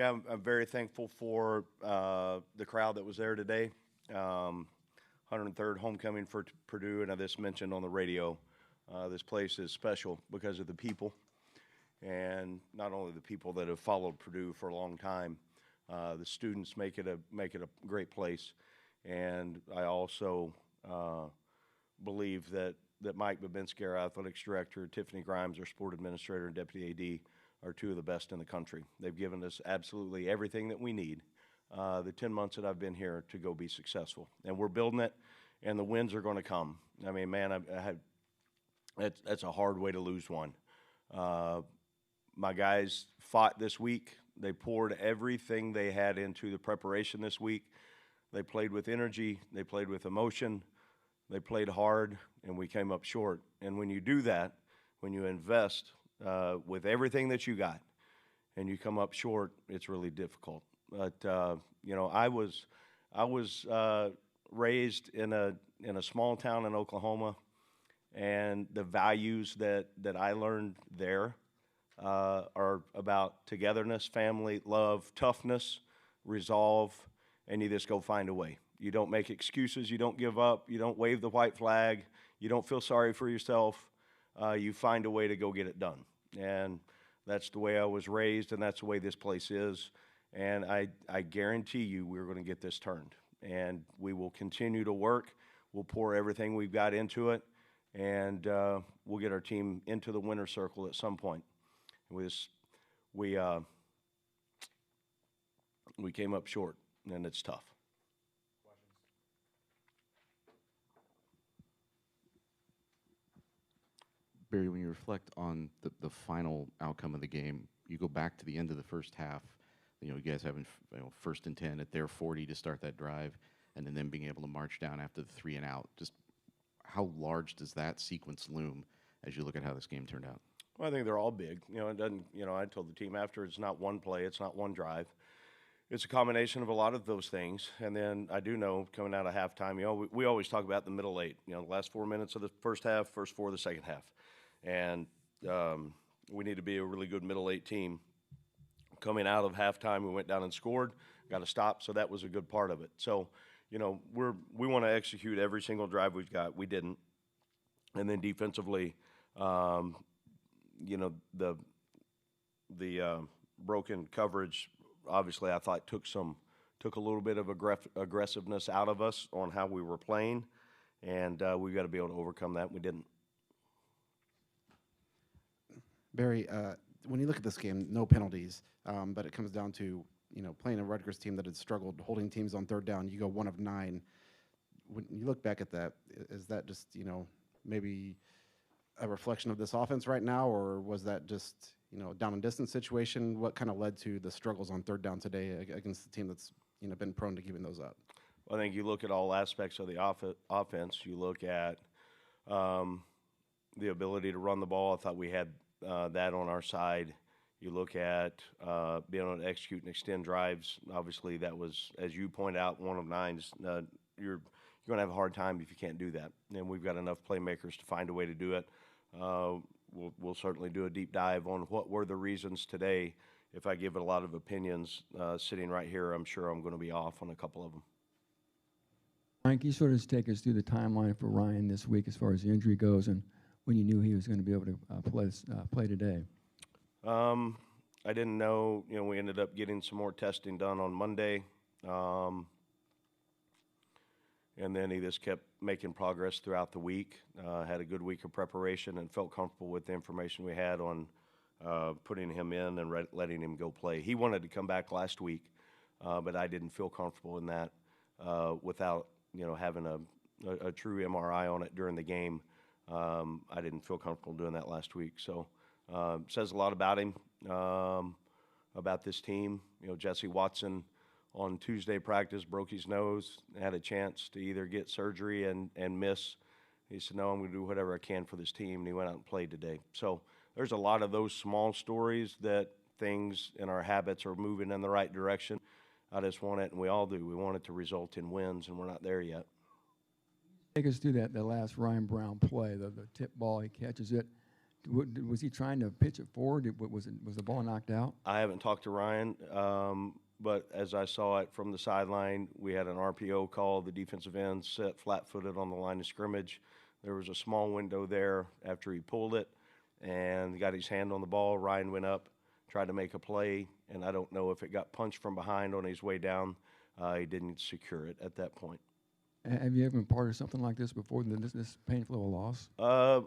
Yeah, I'm very thankful for the crowd that was there today. 103rd homecoming for Purdue, and I just mentioned on the radio, this place is special because of the people, and not only the people that have followed Purdue for a long time. The students make it a great place, and I also believe that Mike Babinski, our athletics director, Tiffany Grimes, our sport administrator, and deputy AD are two of the best in the country. They've given us absolutely everything that we need the 10 months that I've been here to go be successful. And we're building it, and the wins are going to come. I mean, man, that's a hard way to lose one. My guys fought this week. They poured everything they had into the preparation this week. They played with energy. They played with emotion. They played hard, and we came up short. And when you do that, when you invest with everything that you got, and you come up short, it's really difficult. But you know, I was raised in a small town in Oklahoma, and the values that I learned there are about togetherness, family, love, toughness, resolve, and you just go find a way. You don't make excuses. You don't give up. You don't wave the white flag. You don't feel sorry for yourself. You find a way to go get it done. And that's the way I was raised, and that's the way this place is. And I guarantee you we're going to get this turned. And we will continue to work. We'll pour everything we've got into it, and we'll get our team into the winner's circle at some point. We came up short, and it's tough. Barry, when you reflect on the final outcome of the game, you go back to the end of the first half. You guys having first and 10 at their 40 to start that drive, and then being able to march down after the 3 and out. Just how large does that sequence loom as you look at how this game turned out? Well, I think they're all big. It doesn't. I told the team after, it's not one play, it's not one drive. It's a combination of a lot of those things. And then I do know coming out of halftime, we always talk about the middle 8. The last 4 minutes of the first half, first 4 of the second half. And we need to be a really good middle 8 team. Coming out of halftime, we went down and scored, got a stop, so that was a good part of it. So, we want to execute every single drive we've got. We didn't. And then defensively, the broken coverage, obviously, I thought took a little bit of aggressiveness out of us on how we were playing, and we've got to be able to overcome that. We didn't. Barry, when you look at this game, no penalties, but it comes down to playing a Rutgers team that had struggled holding teams on third down. You go 1 of 9. When you look back at that, is that just maybe a reflection of this offense right now, or was that just down and distance situation? What kind of led to the struggles on third down today against the team that's been prone to giving those up? Well, I think you look at all aspects of the offense. You look at the ability to run the ball. I thought we had that on our side. You look at being able to execute and extend drives. Obviously, that was, as you point out, 1 of 9. You're going to have a hard time if you can't do that. And we've got enough playmakers to find a way to do it. We'll certainly do a deep dive on what were the reasons today. If I give it a lot of opinions sitting right here, I'm sure I'm going to be off on a couple of them. Ryan, can you sort of just take us through the timeline for Ryan this week as far as the injury goes, and when you knew he was going to be able to play today? I didn't know. We ended up getting some more testing done on Monday, and then he just kept making progress throughout the week. Had a good week of preparation and felt comfortable with the information we had on putting him in and letting him go play. He wanted to come back last week, but I didn't feel comfortable in that without having a true MRI on it during the game. I didn't feel comfortable doing that last week. So says a lot about him, about this team. Jesse Watson on Tuesday practice broke his nose, had a chance to either get surgery and miss. He said, no, I'm going to do whatever I can for this team, and he went out and played today. So there's a lot of those small stories that things in our habits are moving in the right direction. I just want it, and we all do. We want it to result in wins, and we're not there yet. Take us through that last Ryan Brown play, the tip ball. He catches it, Was he trying to pitch it forward? Was the ball knocked out? I haven't talked to Ryan, but as I saw it from the sideline, we had an RPO call. The defensive end set flat-footed on the line of scrimmage. There was a small window there after he pulled it and got his hand on the ball. Ryan went up, tried to make a play, and I don't know if it got punched from behind on his way down. He didn't secure it at that point. Have you ever been part of something like this before, this painful of a loss?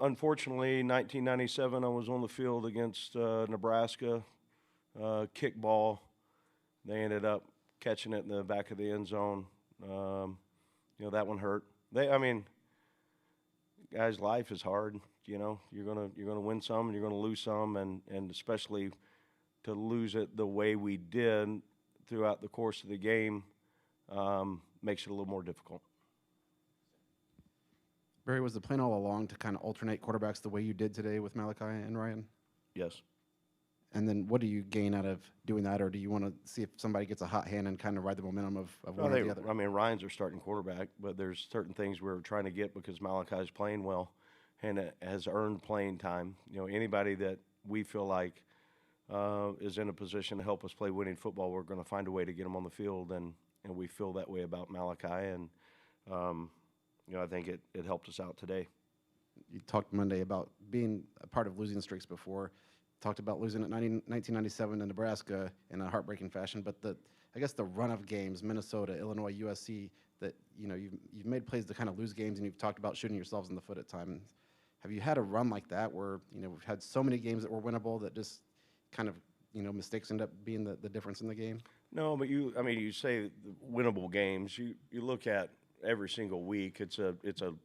Unfortunately, 1997, I was on the field against Nebraska, kickball. They ended up catching it in the back of the end zone. That one hurt. Guys, life is hard. You're gonna win some and you're gonna lose some, and especially to lose it the way we did throughout the course of the game makes it a little more difficult. Barry, was the plan all along to kind of alternate quarterbacks the way you did today with Malachi and Ryan? Yes. And then what do you gain out of doing that, or do you want to see if somebody gets a hot hand and kind of ride the momentum of one or the other? Ryan's our starting quarterback, but there's certain things we're trying to get because Malachi's playing well and has earned playing time. Anybody that we feel like is in a position to help us play winning football, we're going to find a way to get them on the field, and we feel that way about Malachi, and I think it helped us out today. You talked Monday about being a part of losing streaks before. Talked about losing at 1997 in Nebraska in a heartbreaking fashion, but I guess the run of games, Minnesota, Illinois, USC, that you've made plays to kind of lose games, and you've talked about shooting yourselves in the foot at times. Have you had a run like that where we've had so many games that were winnable that just kind of mistakes end up being the difference in the game? No, but you say winnable games. You look at every single week. It's a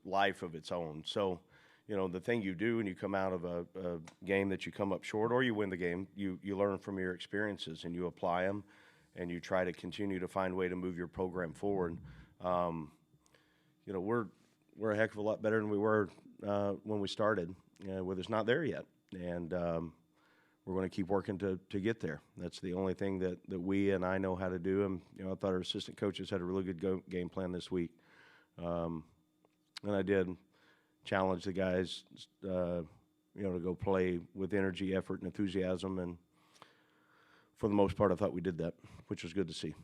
life of its own. So. The thing you do when you come out of a game that you come up short or you win the game, you learn from your experiences and you apply them, and you try to continue to find a way to move your program forward. We're a heck of a lot better than we were when we started. Well, it's not there yet, and we're going to keep working to get there. That's the only thing that we and I know how to do. And I thought our assistant coaches had a really good game plan this week, and I did challenge the guys, to go play with energy, effort, and enthusiasm. And for the most part, I thought we did that, which was good to see.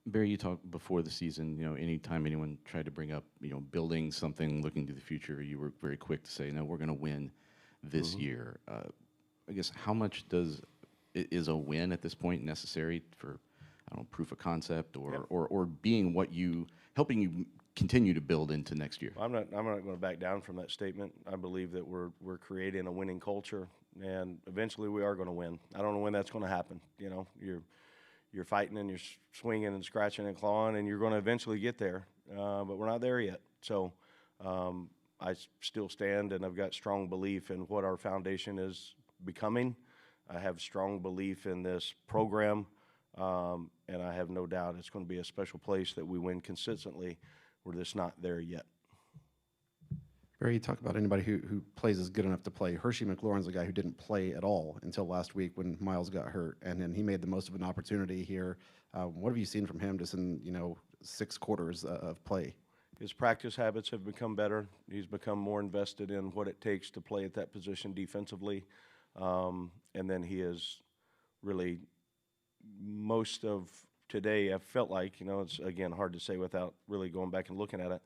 Barry, you talked before the season, anytime anyone tried to bring up, building something, looking to the future, you were very quick to say, no, we're going to win this year. I guess how much is a win at this point necessary for, proof of concept or being helping you continue to build into next year? I'm not going to back down from that statement. I believe that we're creating a winning culture, and eventually we are going to win. I don't know when that's going to happen. You're fighting and you're swinging and scratching and clawing, and you're going to eventually get there. But we're not there yet. So I still stand, and I've got strong belief in what our foundation is becoming. I have strong belief in this program, and I have no doubt it's going to be a special place that we win consistently. We're just not there yet. Barry, you talk about anybody who plays is good enough to play. Hershey McLaurin's a guy who didn't play at all until last week when Miles got hurt, and then he made the most of an opportunity here. What have you seen from him just in 6 quarters of play? His practice habits have become better. He's become more invested in what it takes to play at that position defensively, and then he is really most of today, I felt like, it's, again, hard to say without really going back and looking at it,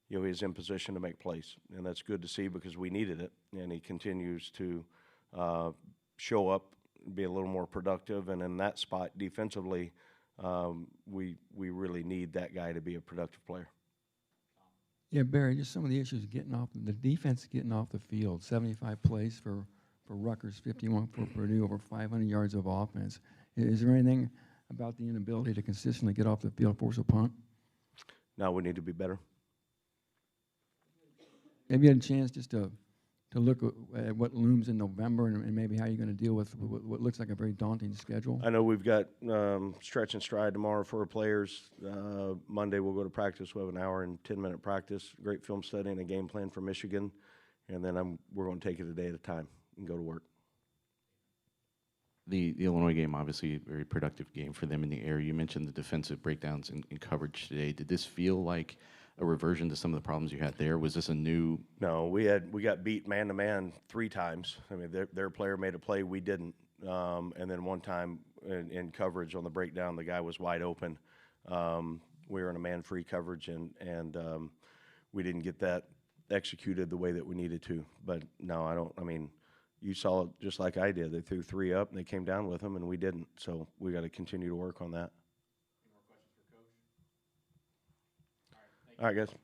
he's in position to make plays. And that's good to see because we needed it. And he continues to show up, be a little more productive. And in that spot, defensively, we really need that guy to be a productive player. Yeah, Barry, just some of the issues the defense getting off the field. 75 plays for Rutgers, 51 for Purdue, over 500 yards of offense. Is there anything about the inability to consistently get off the field, force a punt? No, we need to be better. Have you had a chance just to look at what looms in November and maybe how you're going to deal with what looks like a very daunting schedule? I know we've got stretch and stride tomorrow for our players. Monday we'll go to practice. We'll have an hour and 10-minute practice, great film study and a game plan for Michigan. And then we're going to take it a day at a time and go to work. The Illinois game, obviously, a very productive game for them in the air. You mentioned the defensive breakdowns in coverage today. Did this feel like a reversion to some of the problems you had there? Was this a new? No, we got beat man to man 3 times. I mean, their player made a play, we didn't. And then one time in coverage on the breakdown, the guy was wide open. We were in a man-free coverage, and we didn't get that executed the way that we needed to. But no, I don't. I mean, you saw it just like I did. They threw 3 up, and they came down with them, and we didn't. So we got to continue to work on that. Any more questions for Coach? All right, guys.